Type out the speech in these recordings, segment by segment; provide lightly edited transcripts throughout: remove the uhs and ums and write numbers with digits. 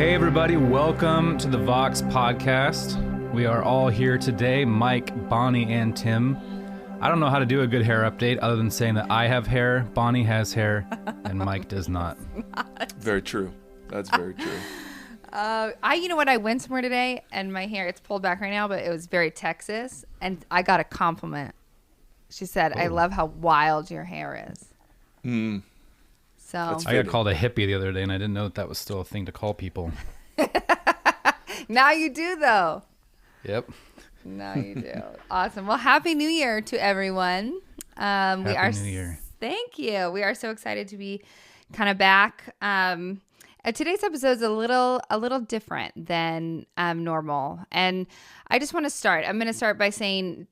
Hey everybody, welcome to the Vox podcast. We are all here today, Mike, Bonnie, and Tim. I don't know how to do a good hair update other than saying that I have hair, Bonnie has hair, and Mike does not. Very true. That's very true. You know what? I went somewhere today and my hair, it's pulled back right now, but it was very Texas. And I got a compliment. She said, I love how wild your hair is. So I got called a hippie the other day, and I didn't know that was still a thing to call people. now you do, though. Yep. Now you do. Awesome. Well, Happy New Year to everyone. Happy New Year. Thank you. We are so excited to be kind of back. Today's episode is a little different than normal. And I just want to start. I'm going to start by saying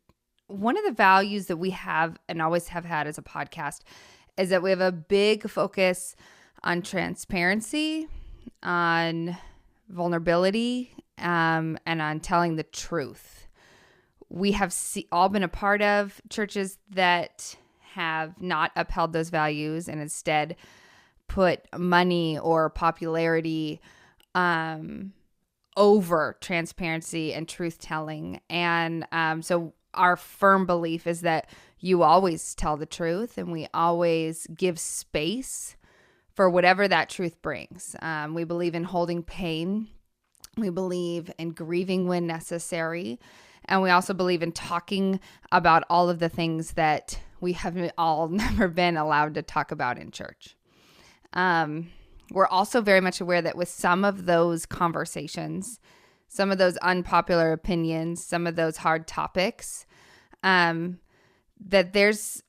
one of the values that we have and always have had as a podcast is that we have a big focus on transparency, on vulnerability, and on telling the truth. We have all been a part of churches that have not upheld those values and instead put money or popularity over transparency and truth-telling. And so our firm belief is that you always tell the truth, and we always give space for whatever that truth brings. We believe in holding pain. We believe in grieving when necessary. And we also believe in talking about all of the things that we have all never been allowed to talk about in church. We're also very much aware that with some of those conversations, some of those unpopular opinions, some of those hard topics, that there's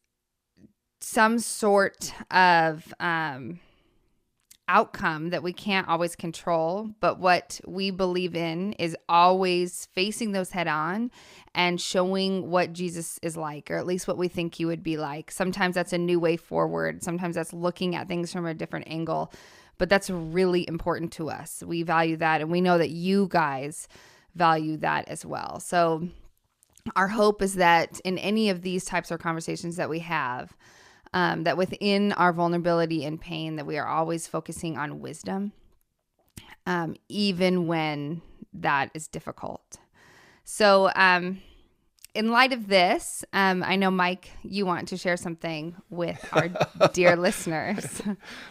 some sort of outcome that we can't always control. But what we believe in is always facing those head on and showing what Jesus is like, or at least what we think he would be like. Sometimes that's a new way forward. Sometimes that's looking at things from a different angle. But that's really important to us. We value that, and we know that you guys value that as well. So our hope is that in any of these types of conversations that we have, that within our vulnerability and pain, that we are always focusing on wisdom, even when that is difficult. So in light of this, I know, Mike, you want to share something with our dear listeners.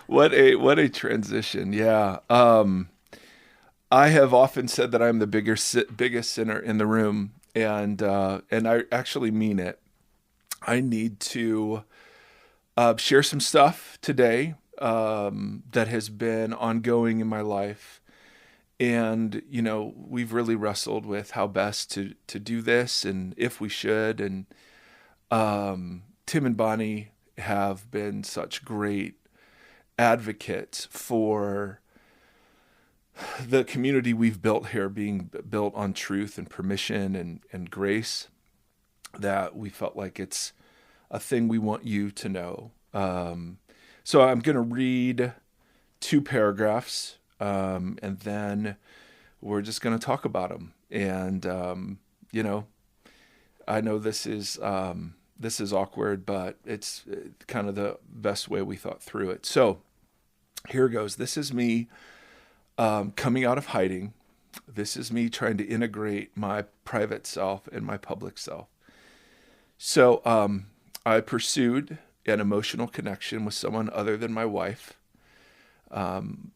What a transition. Yeah. I have often said that I'm the biggest sinner in the room, and I actually mean it. I need to share some stuff today that has been ongoing in my life. And, you know, we've really wrestled with how best to do this and if we should. And Tim and Bonnie have been such great advocates for the community we've built here, being built on truth and permission and grace, that we felt like it's a thing we want you to know. So I'm going to read 2 paragraphs, and then we're just going to talk about them. And, you know, I know this is awkward, but it's kind of the best way we thought through it. So here goes. This is me coming out of hiding. This is me trying to integrate my private self and my public self. So I pursued an emotional connection with someone other than my wife.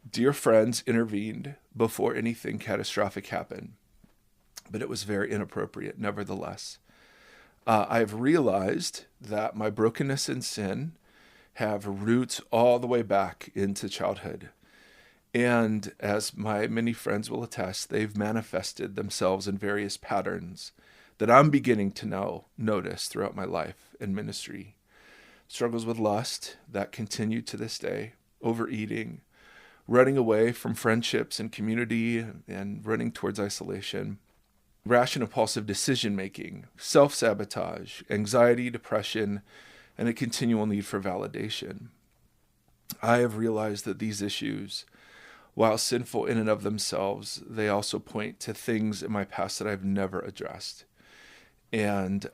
Dear friends intervened before anything catastrophic happened, but it was very inappropriate nevertheless. I have realized that my brokenness and sin have roots all the way back into childhood. And as my many friends will attest, they've manifested themselves in various patterns that I'm beginning to notice throughout my life and ministry. Struggles with lust that continue to this day, overeating, running away from friendships and community and running towards isolation, rash and impulsive decision-making, self-sabotage, anxiety, depression, and a continual need for validation. I have realized that these issues, while sinful in and of themselves, they also point to things in my past that I've never addressed. And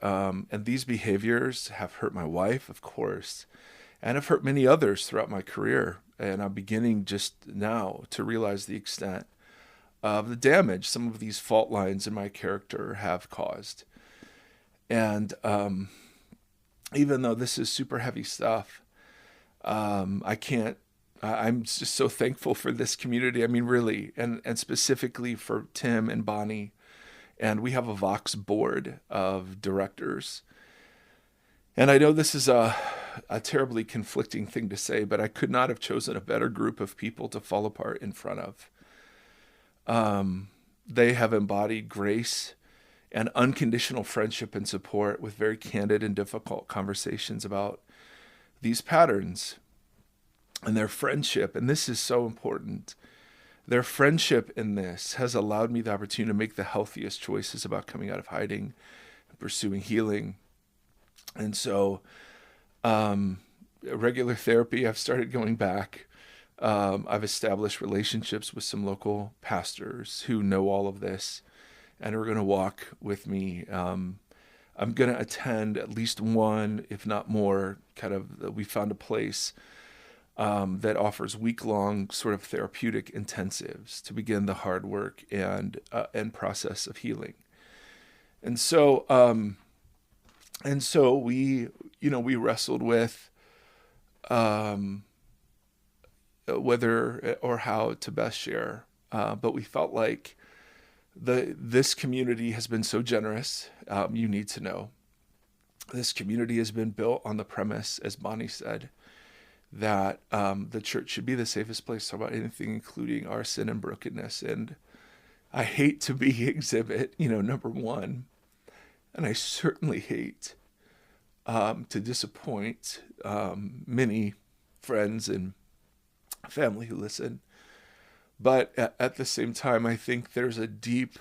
these behaviors have hurt my wife, of course, and have hurt many others throughout my career. And I'm beginning just now to realize the extent of the damage some of these fault lines in my character have caused. And even though this is super heavy stuff, I'm just so thankful for this community. I mean, really, and specifically for Tim and Bonnie. And we have a Vox board of directors. And I know this is a terribly conflicting thing to say, but I could not have chosen a better group of people to fall apart in front of. They have embodied grace and unconditional friendship and support with very candid and difficult conversations about these patterns. And their friendship, and this is so important, their friendship in this has allowed me the opportunity to make the healthiest choices about coming out of hiding and pursuing healing. And so regular therapy, I've started going back. I've established relationships with some local pastors who know all of this and are going to walk with me. I'm going to attend at least one, if not more, we found a place that offers week-long sort of therapeutic intensives to begin the hard work and process of healing. And so we wrestled with whether or how to best share, but we felt like this community has been so generous. You need to know, this community has been built on the premise, as Bonnie said, that the church should be the safest place to talk about anything, including our sin and brokenness. And I hate to be exhibit, number one, and I certainly hate to disappoint many friends and family who listen. But at the same time, I think there's a deep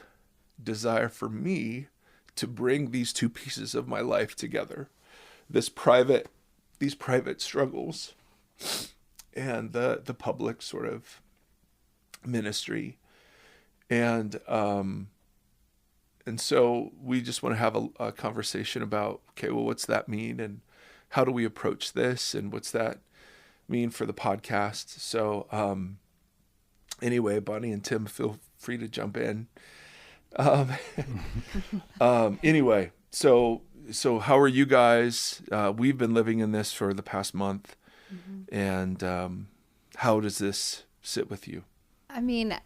desire for me to bring these two pieces of my life together, these private struggles and the public sort of ministry. And so we just want to have a conversation about, okay, well, what's that mean? And how do we approach this? And what's that mean for the podcast? So anyway, Bonnie and Tim, feel free to jump in. Anyway, so how are you guys? We've been living in this for the past month. Mm-hmm. And how does this sit with you? I mean,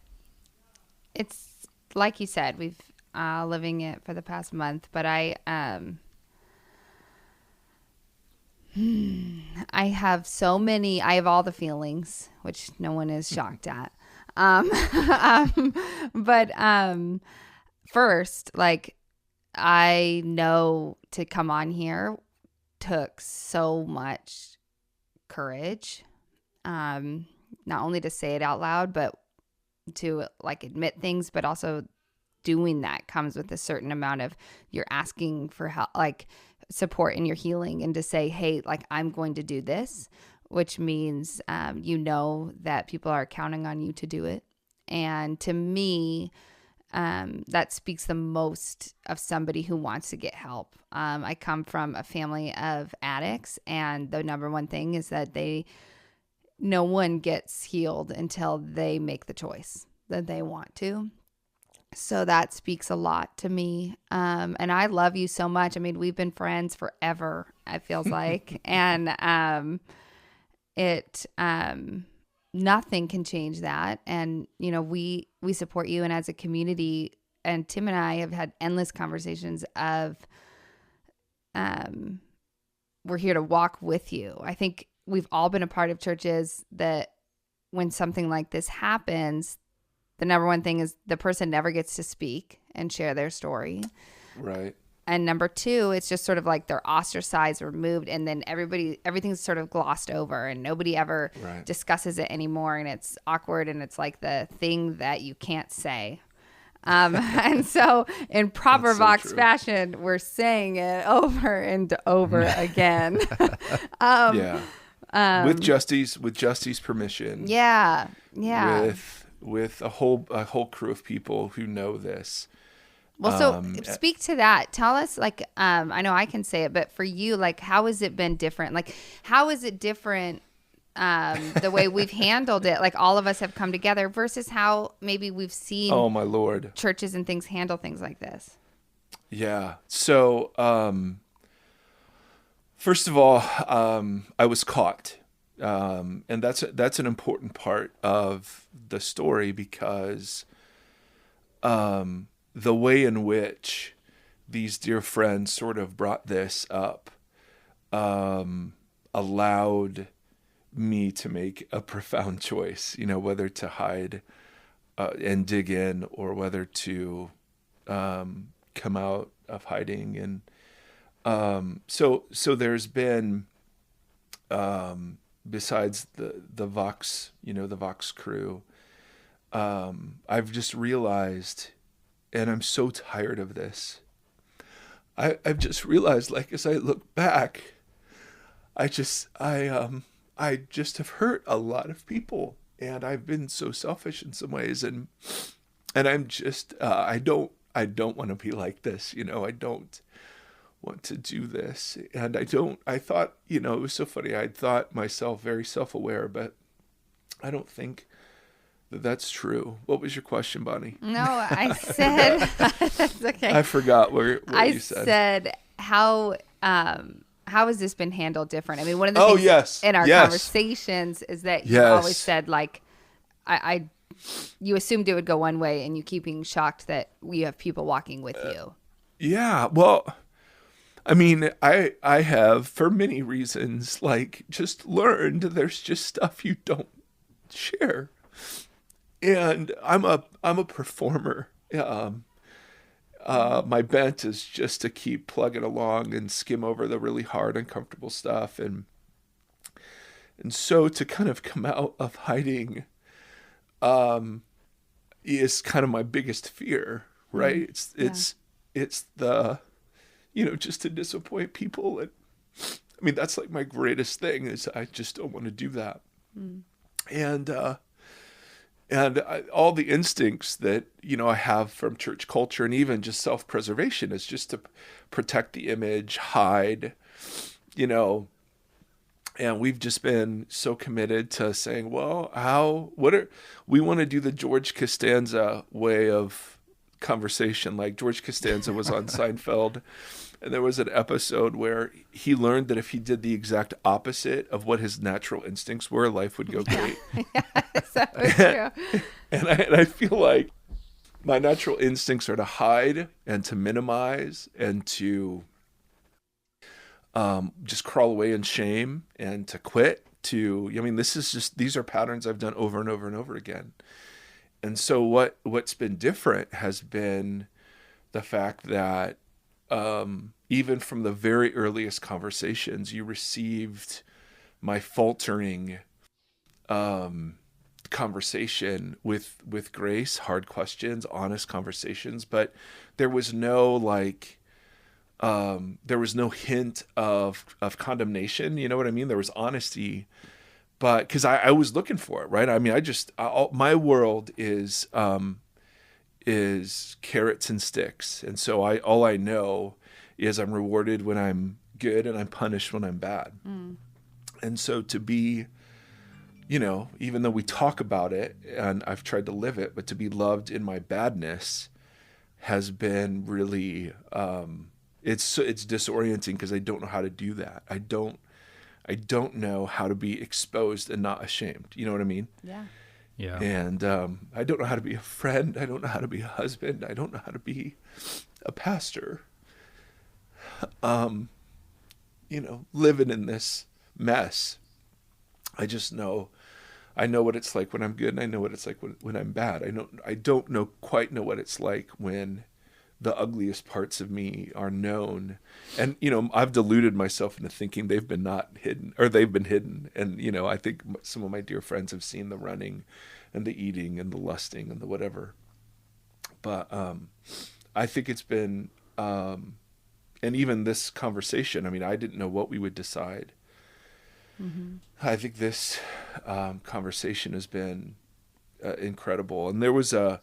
it's like you said, we've living it for the past month, but I have I have all the feelings, which no one is shocked at. But first, like, I know to come on here took so much courage, not only to say it out loud, but to like admit things, but also doing that comes with a certain amount of, you're asking for help, like support in your healing, and to say, hey, like, I'm going to do this, which means that people are counting on you to do it. And to me, that speaks the most of somebody who wants to get help. I come from a family of addicts, and the number one thing is that no one gets healed until they make the choice that they want to. So that speaks a lot to me. And I love you so much. I mean, we've been friends forever, it feels like. And nothing can change that. And, we support you. And as a community, and Tim and I have had endless conversations of, we're here to walk with you. I think we've all been a part of churches that when something like this happens, the number one thing is the person never gets to speak and share their story. Right. And number two, it's just sort of like they're ostracized, removed, and then everything's sort of glossed over, and nobody ever discusses it anymore, and it's awkward, and it's like the thing that you can't say. And so in proper Vox fashion, we're saying it over and over again. With Justy's permission. Yeah. With a whole crew of people who know this. Well, so speak to that. Tell us, like, I know I can say it, but for you, like, how has it been different? Like, how is it different the way we've handled it, like all of us have come together versus how maybe we've seen Oh my Lord. churches and things handle things like this. Yeah. So, first of all, I was caught. And that's an important part of the story because the way in which these dear friends sort of brought this up allowed me to make a profound choice, whether to hide and dig in or whether to come out of hiding. And so there's been, besides the Vox, the Vox crew, I've just realized, and I'm so tired of this, I've just realized, like, as I look back, I just have hurt a lot of people, and I've been so selfish in some ways, and I'm just I don't want to be like this, I don't want to do this, and I thought, it was so funny, I thought myself very self-aware, but I don't think that's true. What was your question, Bonnie? No, I said that's okay. I forgot what you said. I said how has this been handled different? I mean, one of the things in our conversations is that you always said, like, you assumed it would go one way, and you keep being shocked that you have people walking with you. Yeah, well, I mean, I have, for many reasons, like, just learned there's just stuff you don't share. And I'm a performer. My bent is just to keep plugging along and skim over the really hard, uncomfortable stuff. And so to kind of come out of hiding is kind of my biggest fear, right? It's the, just to disappoint people. And I mean, that's like my greatest thing is I just don't want to do that. And all the instincts that, I have from church culture and even just self-preservation is just to protect the image, hide, and we've just been so committed to saying, well, we want to do the George Costanza way of conversation. Like George Costanza was on Seinfeld, and there was an episode where he learned that if he did the exact opposite of what his natural instincts were, life would go great. That was true. And I feel like my natural instincts are to hide and to minimize and to just crawl away in shame and to quit. These are patterns I've done over and over and over again. And so what's been different has been the fact that even from the very earliest conversations, you received my faltering conversation with grace, hard questions, honest conversations, but there was no hint of condemnation. You know what I mean? There was honesty, but because I was looking for it, right? I mean, my world is carrots and sticks. And so all I know is I'm rewarded when I'm good and I'm punished when I'm bad. And so to be, even though we talk about it and I've tried to live it, but to be loved in my badness has been really, it's disorienting because I don't know how to do that. I don't know how to be exposed and not ashamed. You know what I mean? Yeah. Yeah. And I don't know how to be a friend. I don't know how to be a husband. I don't know how to be a pastor. Living in this mess. I know what it's like when I'm good, and I know what it's like when I'm bad. I don't quite know what it's like when the ugliest parts of me are known. And, I've deluded myself into thinking they've been hidden. And, I think some of my dear friends have seen the running and the eating and the lusting and the whatever. But I think it's been, and even this conversation, I mean, I didn't know what we would decide. Mm-hmm. I think this conversation has been incredible. And there was a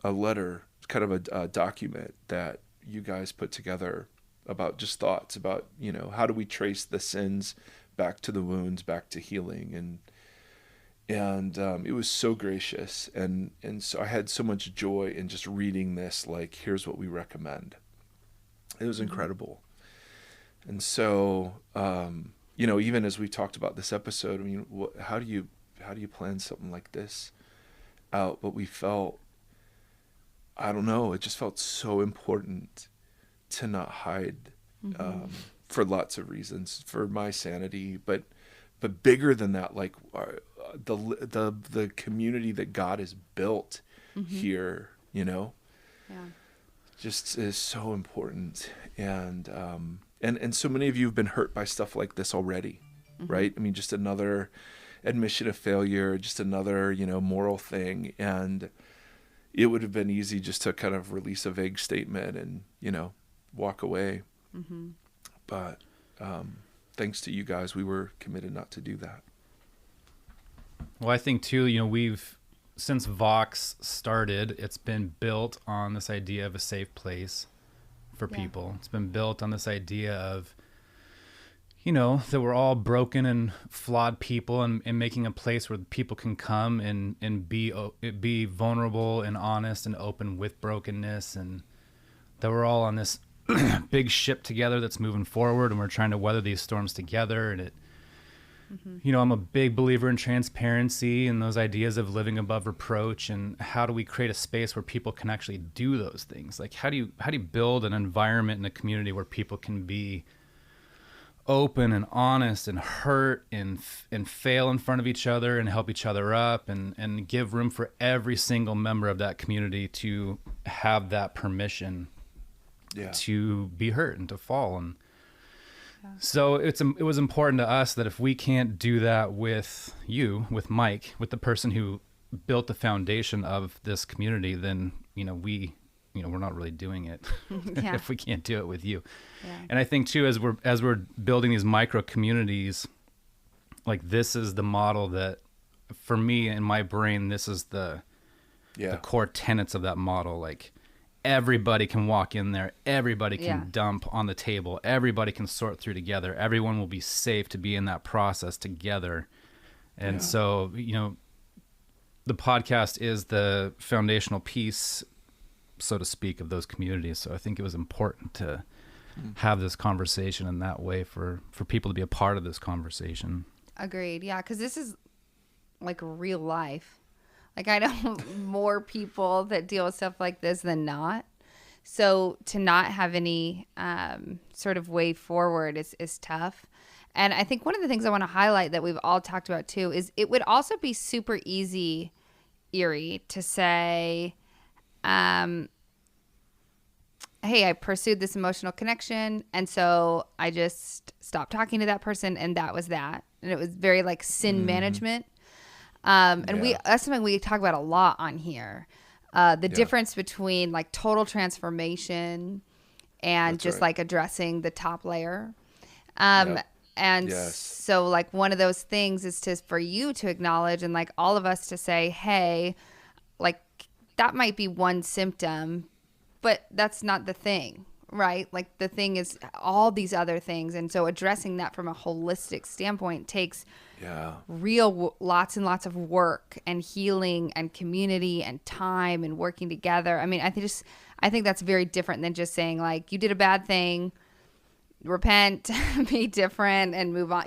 letter, kind of a document that you guys put together about just thoughts about, how do we trace the sins back to the wounds, back to healing. And it was so gracious. And so I had so much joy in just reading this, like, here's what we recommend. It was incredible. And so, even as we talked about this episode, I mean, how do you plan something like this out? But we felt, I don't know, it just felt so important to not hide, for lots of reasons, for my sanity, but bigger than that, like the community that God has built here, just is so important. And so many of you have been hurt by stuff like this already, right? I mean, just another admission of failure, just another, moral thing. And it would have been easy just to kind of release a vague statement and, walk away. But thanks to you guys, we were committed not to do that. Well, I think too, since Vox started, it's been built on this idea of a safe place for people. It's been built on this idea of, that we're all broken and flawed people, and making a place where people can come and be vulnerable and honest and open with brokenness, and that we're all on this big ship together that's moving forward, and we're trying to weather these storms together. And I'm a big believer in transparency and those ideas of living above reproach, and how do we create a space where people can actually do those things? Like, how do you build an environment in a community where people can be open and honest and hurt and fail in front of each other and help each other up, and give room for every single member of that community to have that permission to be hurt and to fall. And so it was important to us that if we can't do that with Mike, with the person who built the foundation of this community, then we're not really doing it if we can't do it with you. And I think too, as we're building these micro communities, like, this is the model that, for me, in my brain, this is the core tenets of that model. Like, everybody can walk in there, everybody can dump on the table, everybody can sort through together, everyone will be safe to be in that process together. And so, the podcast is the foundational piece, so to speak, of those communities. So I think it was important to have this conversation in that way for people to be a part of this conversation. Agreed. Yeah, because this is like real life. Like, I know more people that deal with stuff like this than not. So to not have any sort of way forward is tough. And I think one of the things I want to highlight that we've all talked about too is it would also be super easy, Erre, to say, hey, I pursued this emotional connection, and so I just stopped talking to that person, and that was that. And it was very like sin management. That's something we talk about a lot on here. The difference between like total transformation and like addressing the top layer. So like one of those things is for you to acknowledge, and like all of us to say, hey, like that might be one symptom, but that's not the thing, right? Like the thing is all these other things. And so addressing that from a holistic standpoint takes real lots and lots of work and healing and community and time and working together. I mean, I think that's very different than just saying like, you did a bad thing, repent, be different, and move on.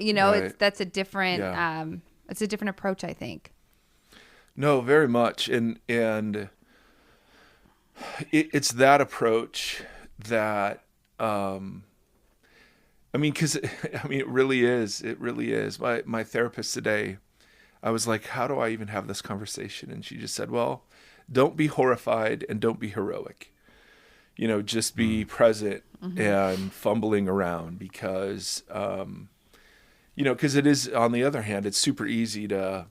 That's a different, it's a different approach, I think. No, very much. And it's that approach that, it really is. It really is. My therapist today, I was like, how do I even have this conversation? And she just said, well, don't be horrified and don't be heroic. Just be present and fumbling around because, because it is, on the other hand, it's super easy to,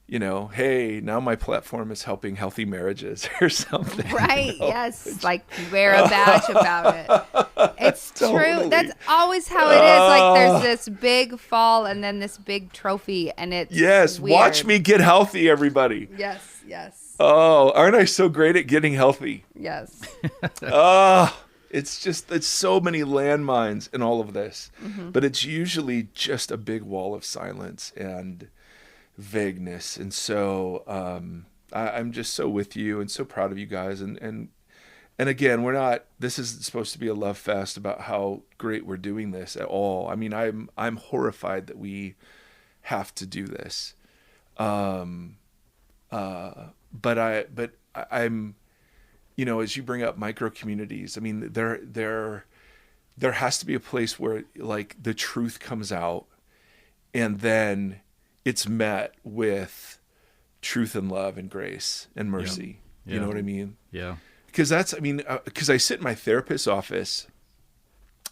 hey, now my platform is helping healthy marriages or something. Right. Yes. Like wear a badge about it. It's totally true. That's always how it is. Like there's this big fall and then this big trophy, and it's weird. Watch me get healthy, everybody. Yes. Oh, aren't I so great at getting healthy? Yes. It's so many landmines in all of this, but it's usually just a big wall of silence and vagueness. And so I'm just so with you and so proud of you guys. And again, this isn't supposed to be a love fest about how great we're doing this at all. I mean, I'm horrified that we have to do this. But I'm, as you bring up micro communities, I mean, there has to be a place where like the truth comes out and then it's met with truth and love and grace and mercy. Yeah. You know what I mean? Yeah. Because because I sit in my therapist's office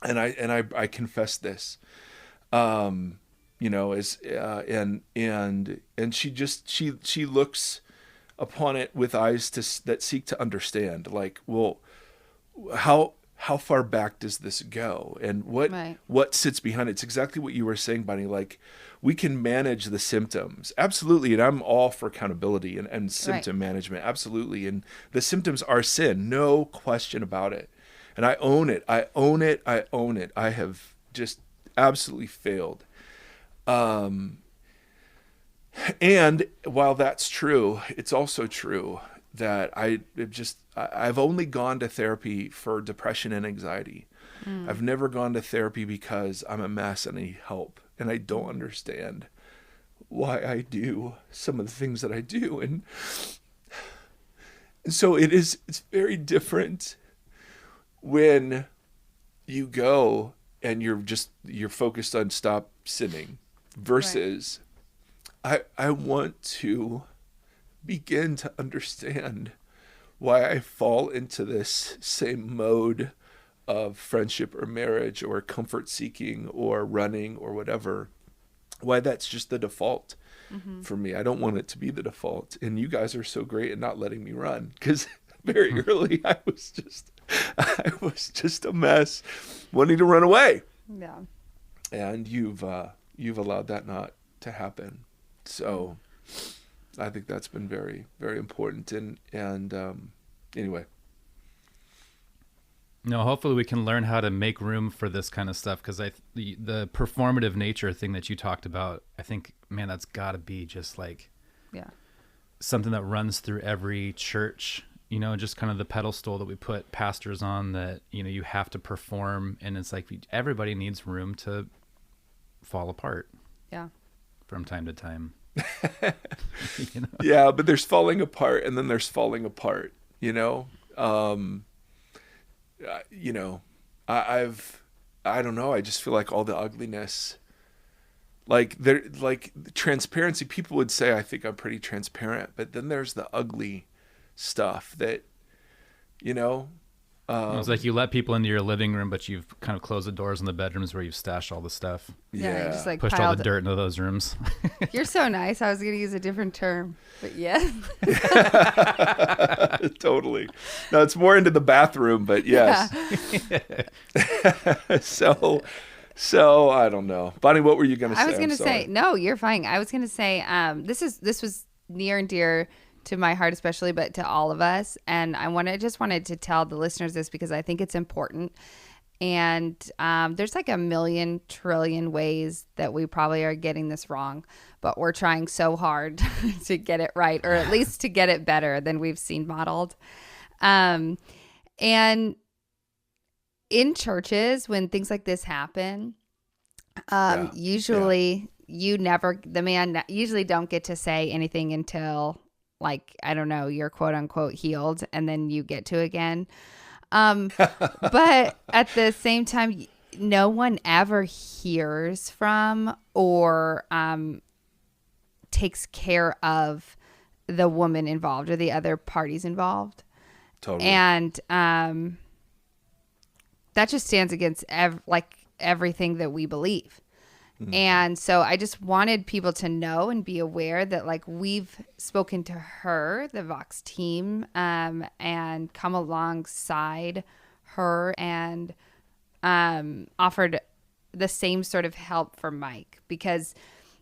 and I confess this, and she looks upon it with eyes that seek to understand, like, well, how far back does this go, and what sits behind it? It's exactly what you were saying, Bonnie. Like, we can manage the symptoms, absolutely, and I'm all for accountability and symptom management, absolutely. And the symptoms are sin, no question about it. And I own it. I have just absolutely failed. And while that's true, it's also true that I've only gone to therapy for depression and anxiety. I've never gone to therapy because I'm a mess and I need help, and I don't understand why I do some of the things that I do. And so it's very different when you go and you're focused on stop sinning versus I want to begin to understand why I fall into this same mode of friendship or marriage or comfort seeking or running or whatever, why that's just the default for me. I don't want it to be the default. And you guys are so great at not letting me run, because very early I was just a mess wanting to run away. Yeah. And you've allowed that not to happen. So I think that's been very, very important. And anyway. No, hopefully we can learn how to make room for this kind of stuff, because the performative nature thing that you talked about, I think, man, that's got to be just like something that runs through every church, just kind of the pedestal that we put pastors on, that, you have to perform, and it's like everybody needs room to fall apart. Yeah. From time to time. Yeah, but there's falling apart and then there's falling apart, I don't know. I just feel like all the ugliness, like transparency, people would say, I think I'm pretty transparent, but then there's the ugly stuff that, it's like you let people into your living room, but you've kind of closed the doors in the bedrooms where you've stashed all the stuff. Yeah. You just like pushed all the dirt into those rooms. You're so nice. I was going to use a different term, but yeah. Totally. No, it's more into the bathroom, but yes. Yeah. So I don't know. Bonnie, what were you going to say? I was going to say, no, you're fine. I was going to say, this was near and dear to my heart, especially, but to all of us. And just wanted to tell the listeners this because I think it's important. And there's like a million trillion ways that we probably are getting this wrong, but we're trying so hard to get it right, or at least to get it better than we've seen modeled. And in churches, when things like this happen, usually the man usually don't get to say anything until, like, I don't know, you're quote unquote healed, and then you get to again. But at the same time, no one ever hears from or takes care of the woman involved or the other parties involved. Totally. And that just stands against everything that we believe. Mm-hmm. And so I just wanted people to know and be aware that, like, we've spoken to her, the Vox team, and come alongside her and offered the same sort of help for Mike, because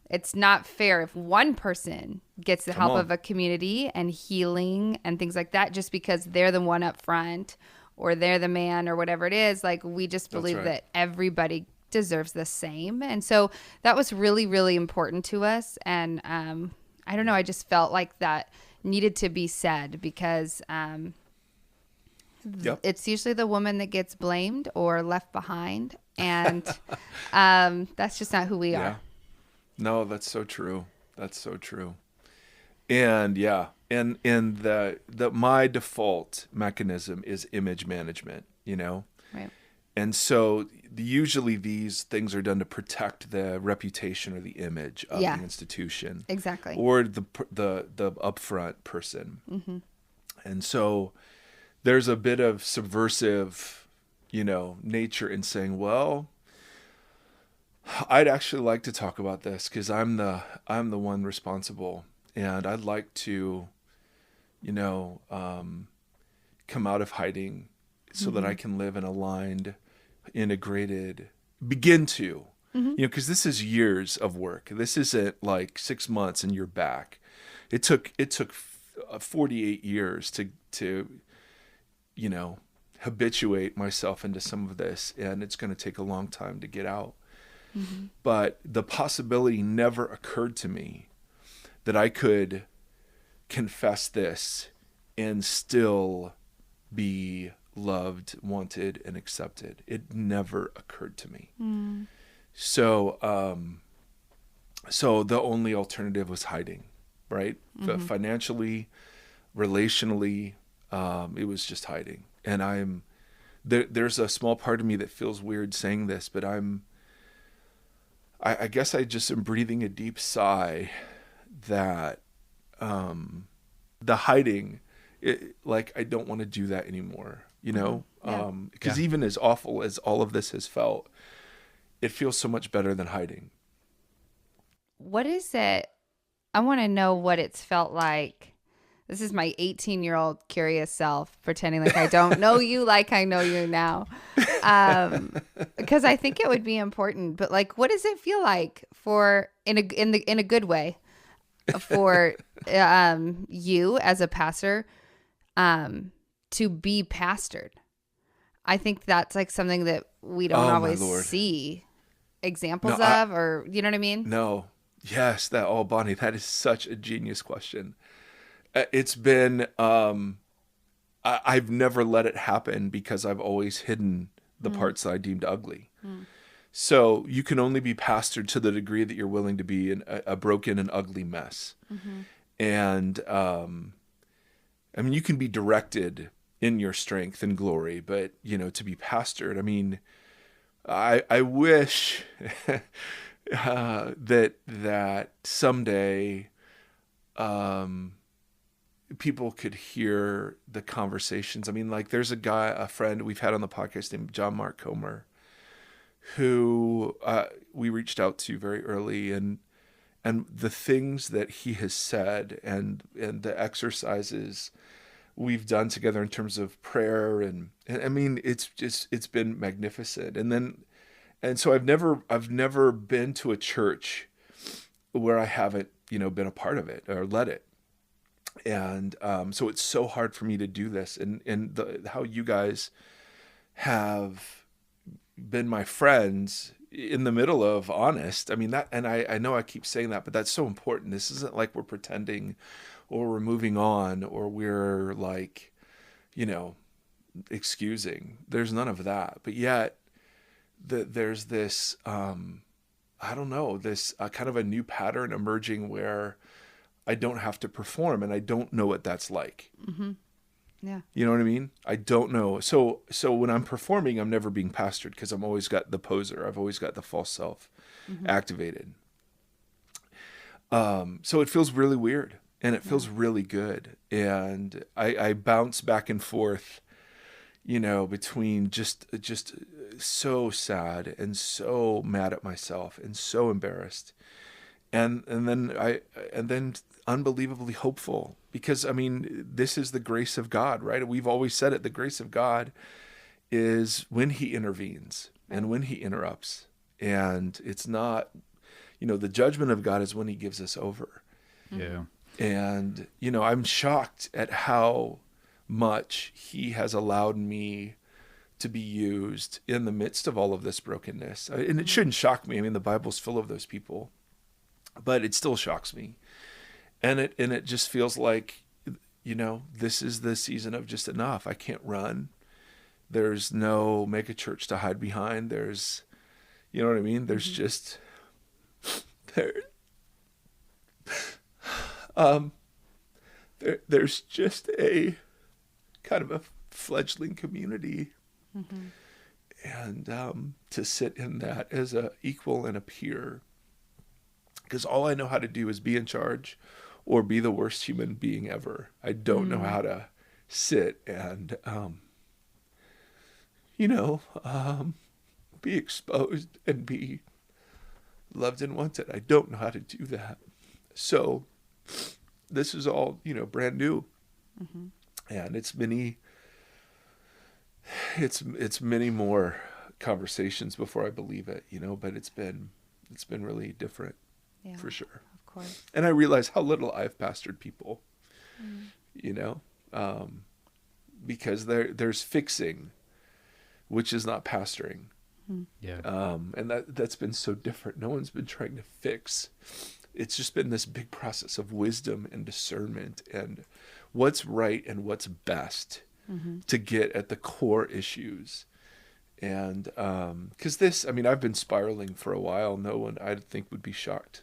it's not fair if one person gets the help of a community and healing and things like that just because they're the one up front or they're the man or whatever it is. Like, we just believe right. that everybody deserves the same. And so that was really, really important to us. And I don't know, I just felt like that needed to be said, because it's usually the woman that gets blamed or left behind. And that's just not who we are. No, that's so true. That's so true. And and the my default mechanism is image management, Right. And so usually these things are done to protect the reputation or the image of the institution, Exactly. or the upfront person. Mm-hmm. And so there's a bit of subversive, nature in saying, well, I'd actually like to talk about this because I'm the one responsible, and I'd like to, come out of hiding so that I can live an aligned, integrated, begin to, because this is years of work. This isn't like 6 months and you're back. It took 48 years to habituate myself into some of this, and it's going to take a long time to get out. Mm-hmm. But the possibility never occurred to me that I could confess this and still be loved, wanted, and accepted. It never occurred to me. Mm. So the only alternative was hiding, right? Mm-hmm. Financially, relationally, it was just hiding. And there's a small part of me that feels weird saying this, but I guess I just am breathing a deep sigh that the hiding, I don't want to do that anymore, because even as awful as all of this has felt, it feels so much better than hiding. What is it? I want to know what it's felt like. This is my 18-year-old curious self pretending like I don't know you like I know you now. Because I think it would be important. But what does it feel like for in a good way for you as a pastor to be pastored? I think that's something that we don't always see examples of, or you know what I mean? No. Yes, Bonnie, that is such a genius question. It's been, I've never let it happen because I've always hidden the parts that I deemed ugly. Mm. So you can only be pastored to the degree that you're willing to be a broken and ugly mess. Mm-hmm. And, you can be directed in your strength and glory, but, to be pastored, I wish that someday, people could hear the conversations. There's a friend we've had on the podcast named John Mark Comer, who we reached out to very early, and the things that he has said and the exercises we've done together in terms of prayer, and it's been magnificent. And so I've never been to a church where I haven't been a part of it or led it. And so it's so hard for me to do this, and how you guys have been my friends in the middle of honest. That, and I know I keep saying that, but that's so important. This isn't like we're pretending, or we're moving on, or we're excusing. There's none of that. But yet, there's this this kind of a new pattern emerging where I don't have to perform, and I don't know what that's like. Mm-hmm. Yeah. You know what I mean? I don't know. So when I'm performing, I'm never being pastored because I've always got the poser. I've always got the false self activated. So it feels really weird, and it feels really good. And I bounce back and forth, between just so sad and so mad at myself and so embarrassed. And then unbelievably hopeful, because this is the grace of God, right? We've always said it. The grace of God is when He intervenes and when He interrupts, and it's not, the judgment of God is when He gives us over. Yeah. And I'm shocked at how much he has allowed me to be used in the midst of all of this brokenness. And it shouldn't shock me. I mean, the Bible's full of those people, but it still shocks me. And it just feels like, this is the season of just enough. I can't run. There's no mega church to hide behind. There's, you know what I mean? There's just, there's just a kind of a fledgling community. And to sit in that as a equal and a peer, because all I know how to do is be in charge or be the worst human being ever. I don't know how to sit and, be exposed and be loved and wanted. I don't know how to do that. So this is all, brand new. And it's many more conversations before I believe it, but it's been really different, for sure. Of course. And I realize how little I've pastored people, because there's fixing, which is not pastoring. Yeah. And that's been so different. No one's been trying to fix. It's just been this big process of wisdom and discernment and what's right and what's best to get at the core issues. And because I've been spiraling for a while. No one, I think, would be shocked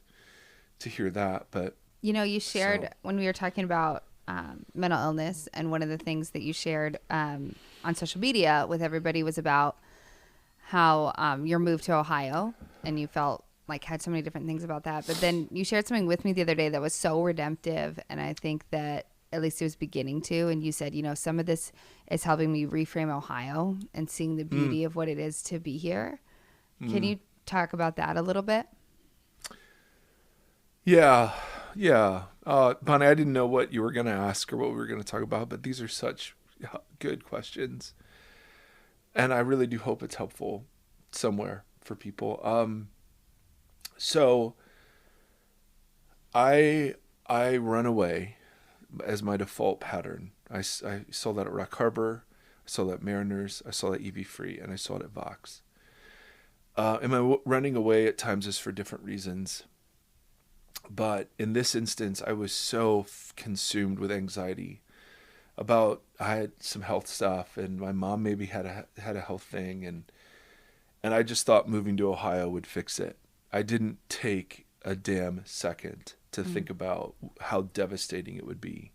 to hear that. But you shared when we were talking about mental illness, and one of the things that you shared on social media with everybody was about how your move to Ohio, and you felt like had so many different things about that. But then you shared something with me the other day that was so redemptive, and I think that at least it was beginning to. And you said, some of this is helping me reframe Ohio and seeing the beauty of what it is to be here. Can you talk about that a little bit? Yeah. Bonnie, I didn't know what you were going to ask or what we were going to talk about, but these are such good questions. And I really do hope it's helpful somewhere for people. So I run away as my default pattern. I saw that at Rock Harbor, I saw that at Mariners, I saw that EV Free, and I saw it at Vox. And my running away at times is for different reasons. But in this instance, I was so consumed with anxiety about, I had some health stuff, and my mom maybe had a health thing, and I just thought moving to Ohio would fix it. I didn't take a damn second to think about how devastating it would be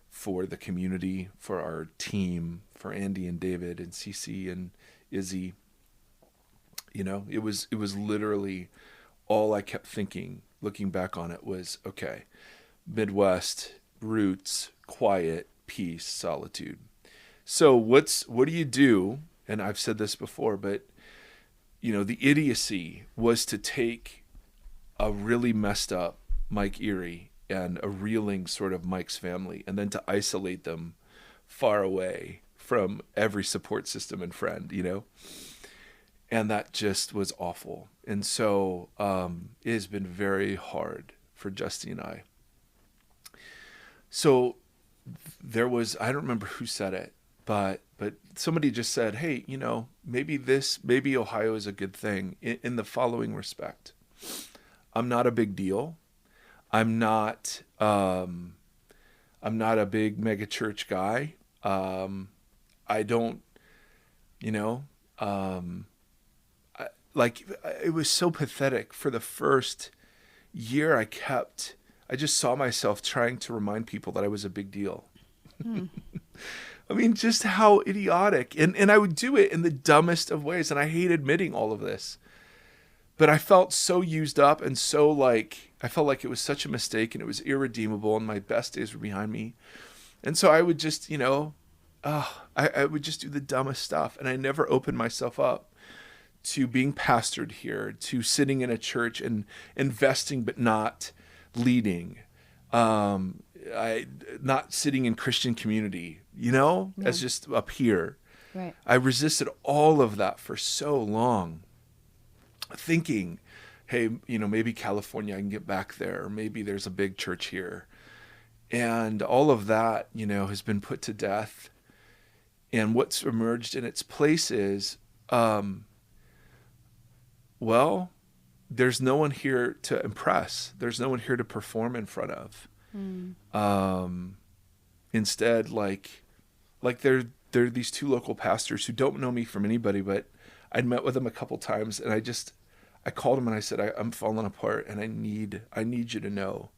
for the community, for our team, for Andy and David and Cece and Izzy. It was literally all I kept thinking, looking back on it, was, okay, Midwest, roots, quiet, peace, solitude. So what do you do? And I've said this before, but the idiocy was to take a really messed up Mike Erre and a reeling sort of Mike's family, and then to isolate them far away from every support system and friend, and that just was awful. And so it has been very hard for Justy and I. So there was, I don't remember who said it, but somebody just said, hey, maybe Ohio is a good thing in the following respect. I'm not a big deal. I'm not a big mega church guy. I don't, it was so pathetic. For the first year I just saw myself trying to remind people that I was a big deal. I mean, just how idiotic. And I would do it in the dumbest of ways. And I hate admitting all of this. But I felt so used up and so I felt like it was such a mistake and it was irredeemable and my best days were behind me. And so I would just, I would just do the dumbest stuff. And I never opened myself up to being pastored here, to sitting in a church and investing but not leading. Not sitting in Christian community, as just up here. Right. I resisted all of that for so long, thinking, hey, maybe California, I can get back there, or maybe there's a big church here. And all of that, has been put to death. And what's emerged in its place is, well, there's no one here to impress. There's no one here to perform in front of. Instead, like there are these two local pastors who don't know me from anybody, but I'd met with them a couple times, and I called them and I said, I'm falling apart, and I need you to know,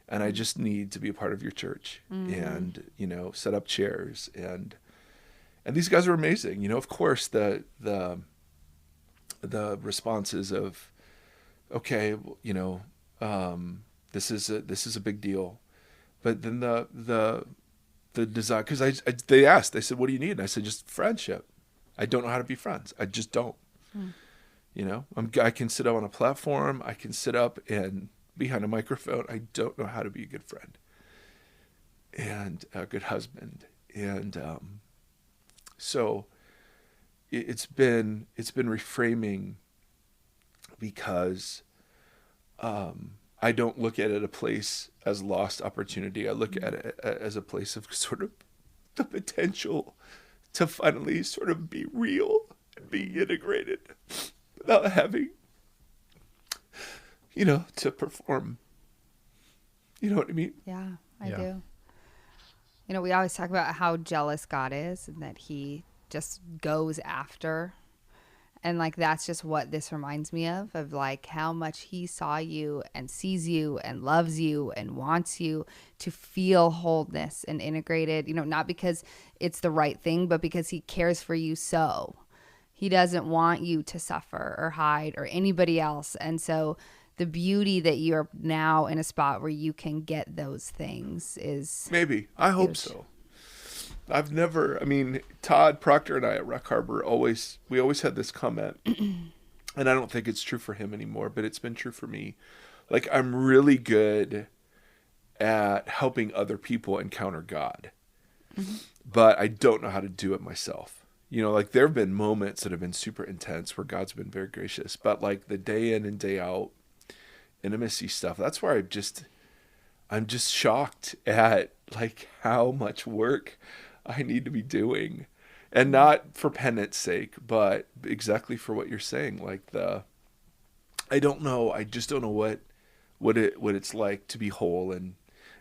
and I just need to be a part of your church, and set up chairs, and these guys are amazing. Of course the responses of, okay, this is a big deal, but then the desire, because they said, what do you need? And I said, just friendship. I don't know how to be friends. I just don't. I can sit up on a platform. I can sit up and behind a microphone. I don't know how to be a good friend and a good husband. And so it's been reframing, because I don't look at it a place as lost opportunity. I look at it as a place of sort of the potential to finally sort of be real and be integrated without having, to perform. You know what I mean? Yeah, I do. We always talk about how jealous God is, and that he just goes after. And like, that's just what this reminds me of like how much he saw you and sees you and loves you and wants you to feel wholeness and integrated, not because it's the right thing, but because he cares for you. So he doesn't want you to suffer or hide or anybody else. And so the beauty that you're now in a spot where you can get those things is maybe, I hope so. Todd Proctor and I at Rock Harbor we always had this comment, and I don't think it's true for him anymore, but it's been true for me. Like, I'm really good at helping other people encounter God, but I don't know how to do it myself. Like, there have been moments that have been super intense where God's been very gracious, but like the day in and day out intimacy stuff, that's where I'm just shocked at like how much work I need to be doing, and not for penance sake, but exactly for what you're saying. Like I just don't know what it's like to be whole and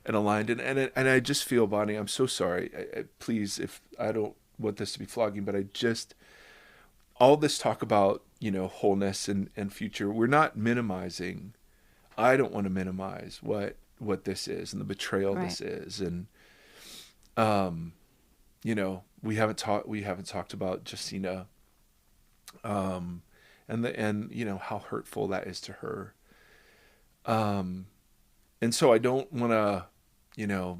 aligned. And I just feel, Bonnie, I'm so sorry. Please, if I don't want this to be flogging, but all this talk about, wholeness and future, we're not minimizing. I don't want to minimize what this is and the betrayal this is. And, we haven't talked about Jacina, and how hurtful that is to her. And so I don't want to,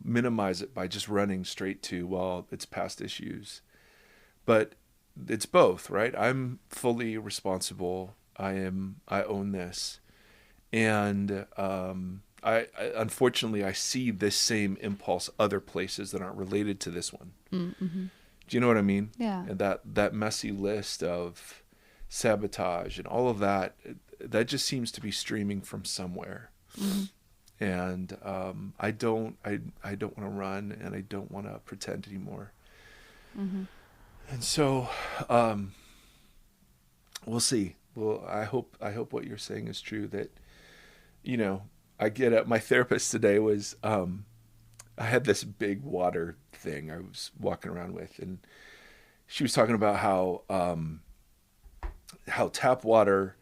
minimize it by just running straight to, well, it's past issues, but it's both, right? I'm fully responsible. I own this. And, I unfortunately, I see this same impulse other places that aren't related to this one. Mm-hmm. Do you know what I mean? Yeah. And that messy list of sabotage and all of that just seems to be streaming from somewhere. Mm-hmm. And I don't want to run, and I don't want to pretend anymore. Mm-hmm. And so we'll see. Well, I hope what you're saying is true, that I get it. My therapist today was, I had this big water thing I was walking around with, and she was talking about how tap water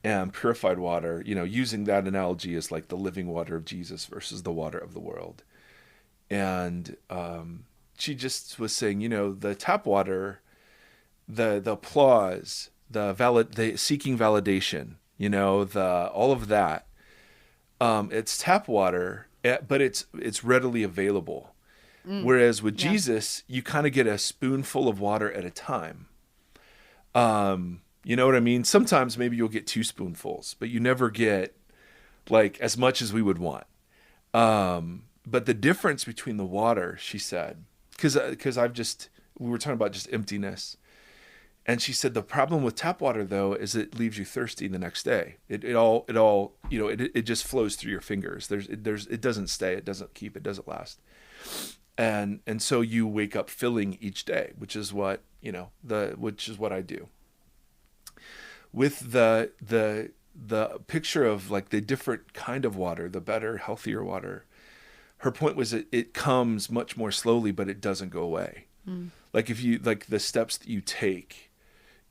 and purified water, using that analogy as like the living water of Jesus versus the water of the world. And she just was saying, the tap water, the applause, the seeking validation, all of that. It's tap water, but it's readily available. Whereas with Jesus, you kind of get a spoonful of water at a time. You know what I mean? Sometimes maybe you'll get 2 spoonfuls, but you never get like as much as we would want. But the difference between the water, she said, because we were talking about just emptiness, And she said, the problem with tap water, though, is it leaves you thirsty the next day. It all, it just flows through your fingers. It doesn't stay. It doesn't keep. It doesn't last. And so you wake up filling each day, which is what, which is what I do. With the picture of like the different kind of water, the better, healthier water, her point was that it comes much more slowly, but it doesn't go away. Like if you, like the steps that you take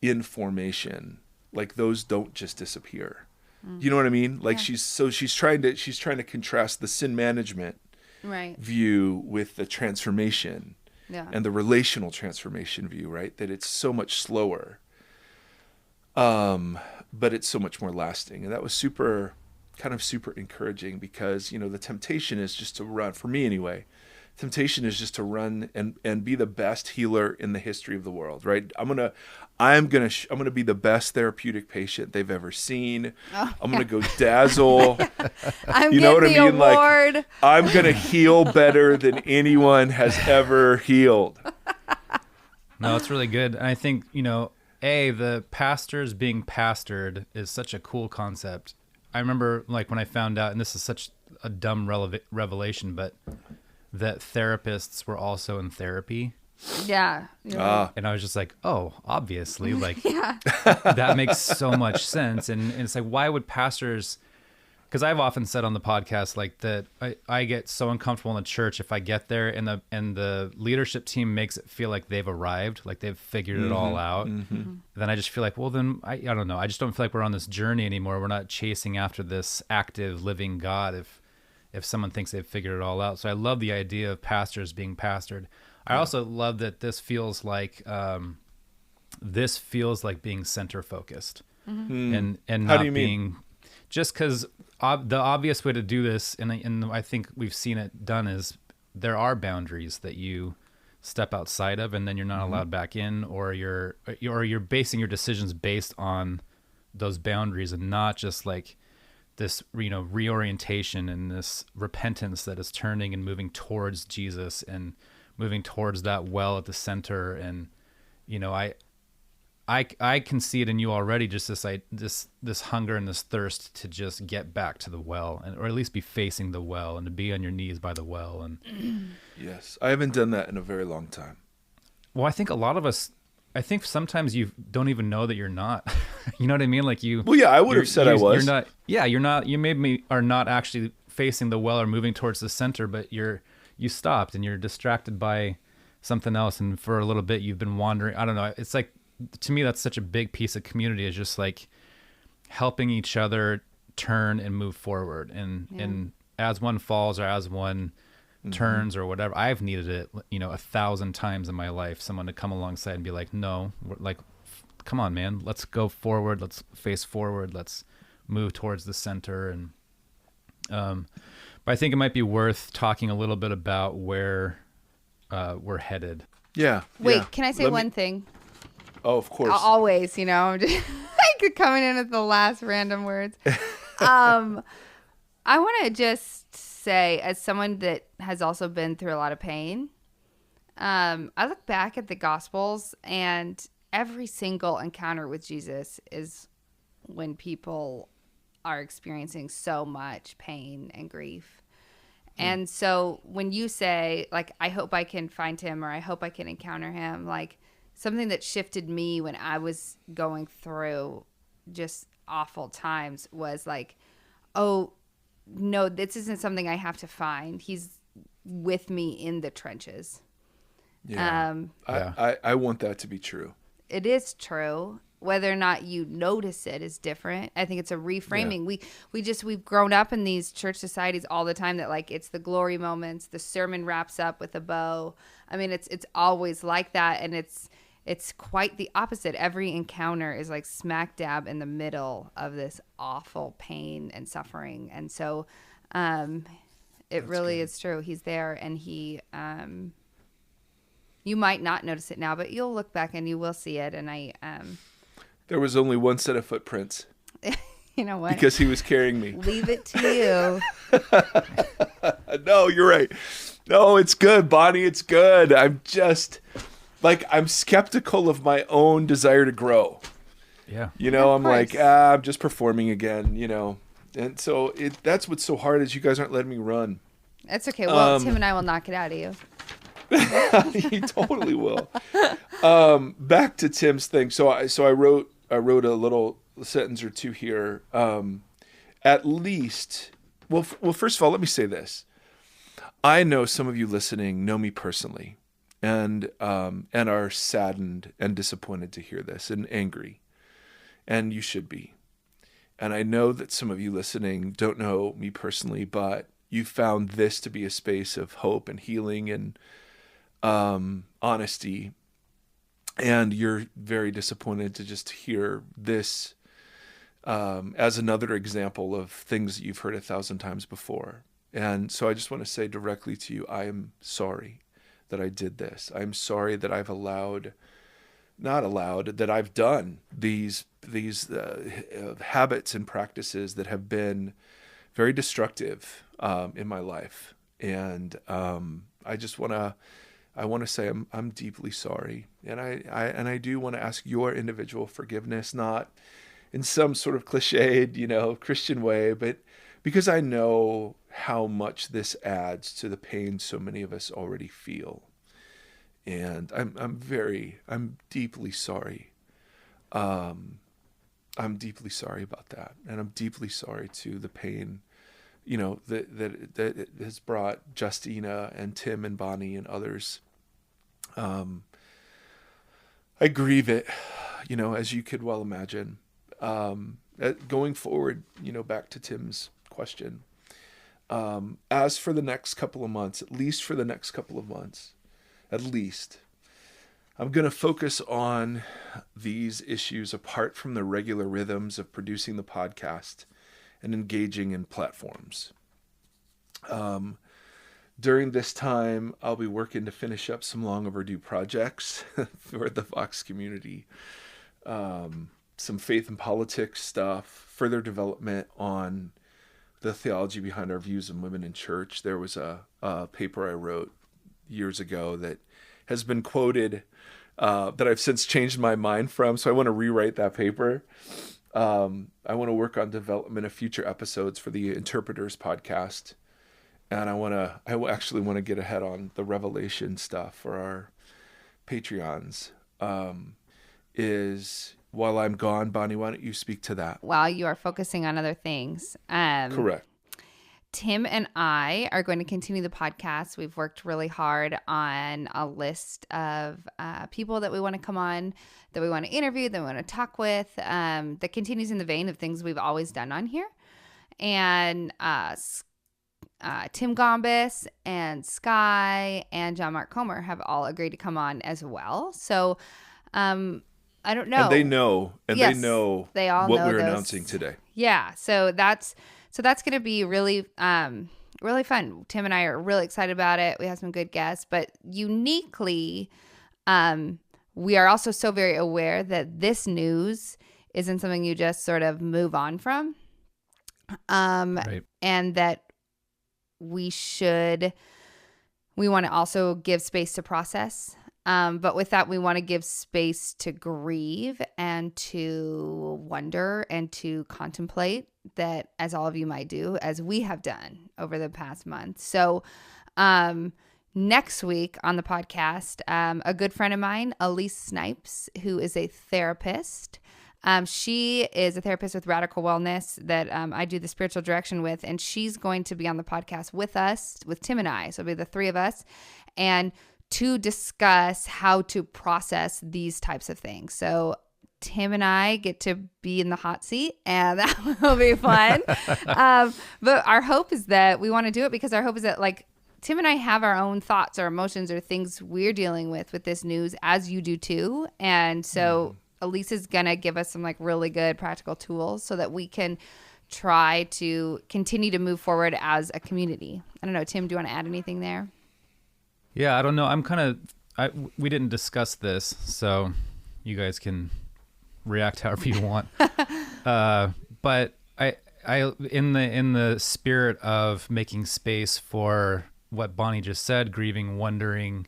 in formation, like those don't just disappear. You know what I mean? Like she's trying to contrast the sin management view with the transformation and the relational transformation view, right? That it's so much slower, but it's so much more lasting. And that was super encouraging, because, the temptation is just to run, for me anyway. Temptation is just to run and be the best healer in the history of the world, right? I'm gonna be the best therapeutic patient they've ever seen. I'm gonna go dazzle. You know what I mean? Award. Like, I'm gonna heal better than anyone has ever healed. No, it's really good. And I think, the pastors being pastored is such a cool concept. I remember, like, when I found out, and this is such a dumb revelation, but that therapists were also in therapy. Yeah. And I was just like, oh, obviously, like, that makes so much sense. And it's like, why would pastors, because I've often said on the podcast, like, that I get so uncomfortable in the church if I get there and the leadership team makes it feel like they've arrived, like they've figured it all out. Then I just feel like, well, then I don't know. I just don't feel like we're on this journey anymore. We're not chasing after this active, living God if someone thinks they've figured it all out. So I love the idea of pastors being pastored. I also love that this feels like being center focused and not being, just because the obvious way to do this, and I think we've seen it done, is there are boundaries that you step outside of, and then you're not allowed back in, or you're basing your decisions based on those boundaries, and not just like this, reorientation and this repentance that is turning and moving towards Jesus and moving towards that well at the center. And, I can see it in you already, just this hunger and this thirst to just get back to the well, or at least be facing the well and to be on your knees by the well. And yes, I haven't done that in a very long time. Well, I think a lot of us, sometimes you don't even know that you're not. You know what I mean? Like you. Well, yeah, I would have said I was. You're not. Yeah, you're not. You maybe are not actually facing the well or moving towards the center, but you stopped and you're distracted by something else, and for a little bit you've been wandering. I don't know. It's like, to me, that's such a big piece of community, is just like helping each other turn and move forward. And as one falls or as one turns or whatever, I've needed it, 1,000 times in my life, someone to come alongside and be like, no, like, come on, man, let's go forward. Let's face forward. Let's move towards the center. And, but I think it might be worth talking a little bit about where we're headed. Yeah. Wait, can I say one thing? Oh, of course. Always, I'm just like coming in at the last random words. I want to just say, as someone that has also been through a lot of pain, I look back at the Gospels, and every single encounter with Jesus is when people are experiencing so much pain and grief. And so when you say, like, I hope I can find him, or I hope I can encounter him, like, something that shifted me when I was going through just awful times was like, oh, no, this isn't something I have to find. He's with me in the trenches. Yeah. I want that to be true. It is true. Whether or not you notice it is different. I think it's a reframing. Yeah. We've grown up in these church societies all the time that, like, it's the glory moments. The sermon wraps up with a bow. I mean, it's always like that, and it's quite the opposite. Every encounter is like smack dab in the middle of this awful pain and suffering. And so it really is true. He's there, and he you might not notice it now, but you'll look back and you will see it. And there was only one set of footprints. You know what? Because he was carrying me. Leave it to you. No, you're right. No, it's good, Bonnie. It's good. I'm just, like I'm skeptical of my own desire to grow. Yeah. I'm like, I'm just performing again, And so that's what's so hard is you guys aren't letting me run. It's okay. Well, Tim and I will knock it out of you. He totally will. Back to Tim's thing. So I wrote a little sentence or two here. At least, well, first of all, let me say this. I know some of you listening know me personally, and are saddened and disappointed to hear this and angry, and you should be. And I know that some of you listening don't know me personally, but you found this to be a space of hope and healing and honesty, and you're very disappointed to just hear this as another example of things that you've heard 1,000 times before. And so I just want to say directly to you, I am sorry that I did this. I'm sorry that I've that I've done these habits and practices that have been very destructive in my life. And I want to say I'm deeply sorry, and I do want to ask your individual forgiveness, not in some sort of cliched, Christian way, but because I know how much this adds to the pain so many of us already feel, and I'm deeply sorry. I'm deeply sorry about that, and I'm deeply sorry to the pain, that it has brought Justina and Tim and Bonnie and others. I grieve it, as you could well imagine. Going forward, back to Tim's question. As for the next couple of months, at least, I'm going to focus on these issues apart from the regular rhythms of producing the podcast and engaging in platforms. During this time, I'll be working to finish up some long overdue projects for the Vox community. Some faith and politics stuff, further development on the theology behind our views on women in church. There was a paper I wrote years ago that has been quoted that I've since changed my mind from, so I want to rewrite that paper. I want to work on development of future episodes for the Interpreters podcast, and I actually want to get ahead on the Revelation stuff for our Patreons. While I'm gone, Bonnie, why don't you speak to that? While you are focusing on other things. Correct. Tim and I are going to continue the podcast. We've worked really hard on a list of people that we want to come on, that we want to interview, that we want to talk with, that continues in the vein of things we've always done on here. And Tim Gombis and Sky and John Mark Comer have all agreed to come on as well. So I don't know. And they know. Yes, they know they all what know we're those. announcing today. Yeah. So that's going to be really, really fun. Tim and I are really excited about it. We have some good guests, but uniquely, we are also so very aware that this news isn't something you just sort of move on from. Right. And that we want to also give space to process. But with that, we want to give space to grieve and to wonder and to contemplate, that as all of you might do, as we have done over the past month. So next week on the podcast, a good friend of mine, Elise Snipes, who is a therapist. She is a therapist with Radical Wellness that I do the spiritual direction with, and she's going to be on the podcast with us, with Tim and I. So it'll be the three of us, and to discuss how to process these types of things. So Tim and I get to be in the hot seat, and that will be fun. But our hope is that we want to do it because our hope is that, like, Tim and I have our own thoughts or emotions or things we're dealing with this news, as you do too. And so Elise is going to give us some like really good practical tools so that we can try to continue to move forward as a community. I don't know, Tim, do you want to add anything there? Yeah, I don't know. We didn't discuss this, so you guys can react however you want. But I in the spirit of making space for what Bonnie just said, grieving, wondering,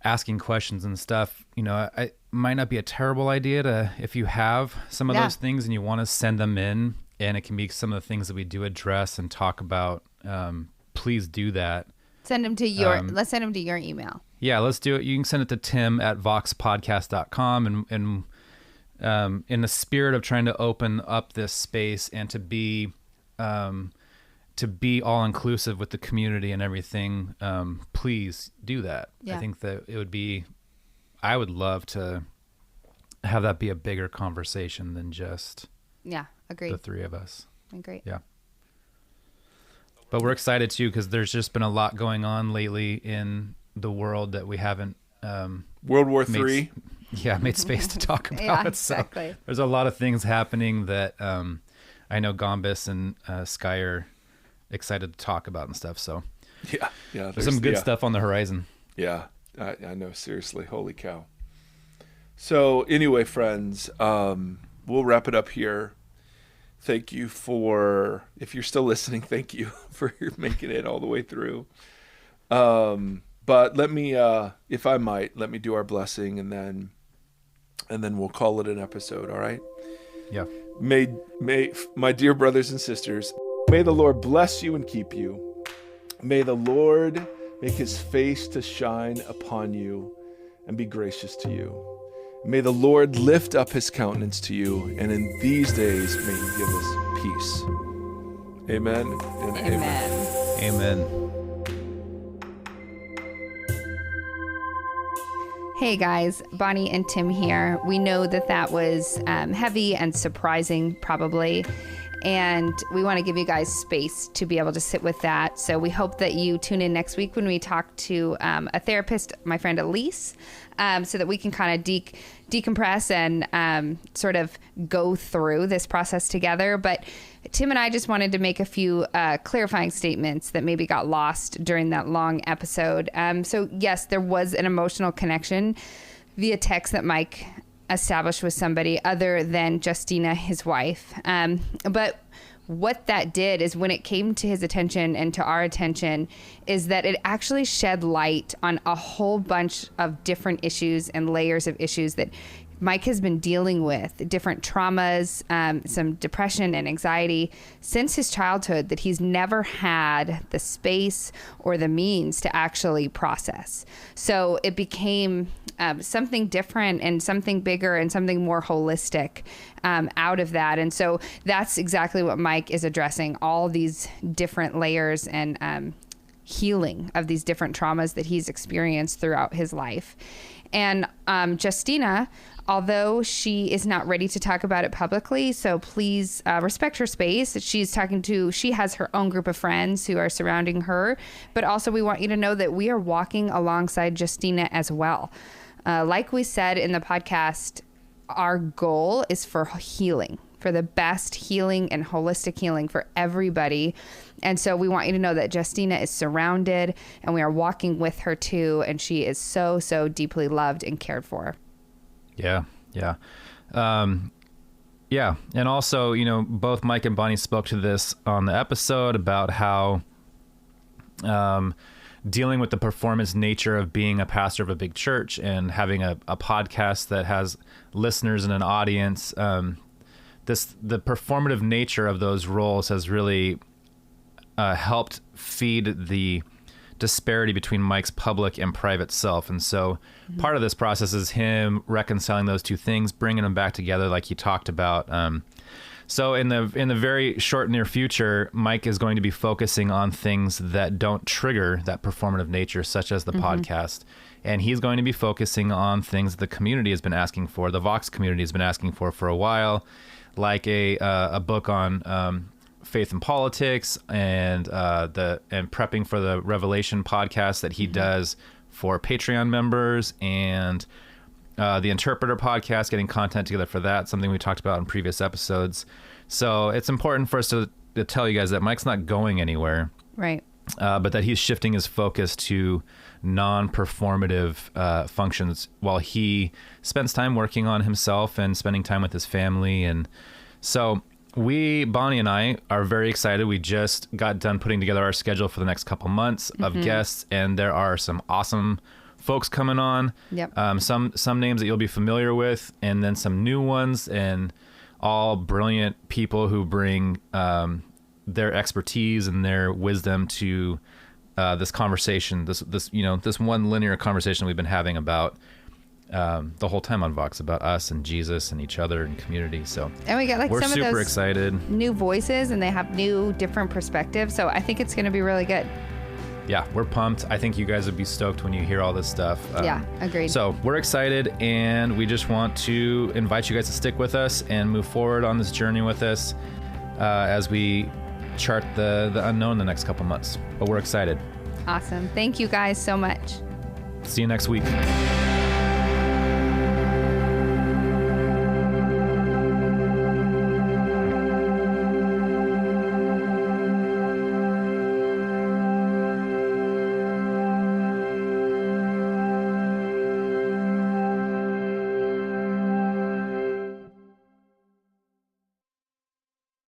asking questions and stuff, it might not be a terrible idea to, if you have some of those things and you want to send them in, and it can be some of the things that we do address and talk about, please do that. Send them to let's send them to your email. Yeah, let's do it. You can send it to tim@voxpodcast.com, and in the spirit of trying to open up this space and to be all inclusive with the community and everything, please do that. Yeah. I think that I would love to have that be a bigger conversation than just agreed. The three of us. Agreed. Yeah. But we're excited too, because there's just been a lot going on lately in the world that we haven't World War III. Made space to talk about. Yeah, exactly. So there's a lot of things happening that I know Gombis and Sky are excited to talk about and stuff. So yeah, there's some good stuff on the horizon. Yeah, I know. Seriously, holy cow. So anyway, friends, we'll wrap it up here. Thank you if you're still listening, thank you for making it all the way through. But let me, if I might, let me do our blessing, and then we'll call it an episode. All right. Yeah. May my dear brothers and sisters, may the Lord bless you and keep you. May the Lord make his face to shine upon you and be gracious to you. May the Lord lift up his countenance to you, and in these days may he give us peace. Amen and amen. Amen. Hey guys, Bonnie and Tim here. We know that was heavy and surprising probably, and we want to give you guys space to be able to sit with that. So we hope that you tune in next week when we talk to a therapist, my friend Elise, so that we can kind of decompress and sort of go through this process together. But Tim and I just wanted to make a few clarifying statements that maybe got lost during that long episode. So yes, there was an emotional connection via text that Mike established with somebody other than Justina, his wife. But what that did is, when it came to his attention and to our attention, is that it actually shed light on a whole bunch of different issues and layers of issues that Mike has been dealing with, different traumas, some depression and anxiety since his childhood that he's never had the space or the means to actually process. So it became something different and something bigger and something more holistic out of that. And so that's exactly what Mike is addressing, all these different layers and healing of these different traumas that he's experienced throughout his life. And Justina, although she is not ready to talk about it publicly, so please respect her space. She has her own group of friends who are surrounding her, but also we want you to know that we are walking alongside Justina as well. Like we said in the podcast, our goal is for healing, for the best healing and holistic healing for everybody. And so we want you to know that Justina is surrounded, and we are walking with her too. And she is so, so deeply loved and cared for. Yeah. And also, both Mike and Bonnie spoke to this on the episode about how dealing with the performance nature of being a pastor of a big church and having a podcast that has listeners and an audience, the performative nature of those roles has really helped feed the disparity between Mike's public and private self. And so part of this process is him reconciling those two things, bringing them back together like he talked about. So in the very short near future, Mike is going to be focusing on things that don't trigger that performative nature, such as the podcast. And he's going to be focusing on things the community has been asking for, the Vox community has been asking for a while, like a book on faith and politics and prepping for the Revelation podcast that he does for Patreon members, and the Interpreter podcast, getting content together for that, something we talked about in previous episodes. So it's important for us to tell you guys that Mike's not going anywhere. Right. But that he's shifting his focus to non-performative functions while he spends time working on himself and spending time with his family. And so Bonnie and I are very excited. We just got done putting together our schedule for the next couple months of guests, and there are some awesome folks coming on. Yep. Some names that you'll be familiar with, and then some new ones, and all brilliant people who bring their expertise and their wisdom to this conversation. This one linear conversation we've been having about the whole time on Vox, about us and Jesus and each other and community. So and we got like we're some super of those excited. New voices, and they have new different perspectives. So I think it's going to be really good. Yeah, we're pumped. I think you guys would be stoked when you hear all this stuff. Yeah, agreed. So we're excited, and we just want to invite you guys to stick with us and move forward on this journey with us as we chart the unknown the next couple months. But we're excited. Awesome. Thank you guys so much. See you next week.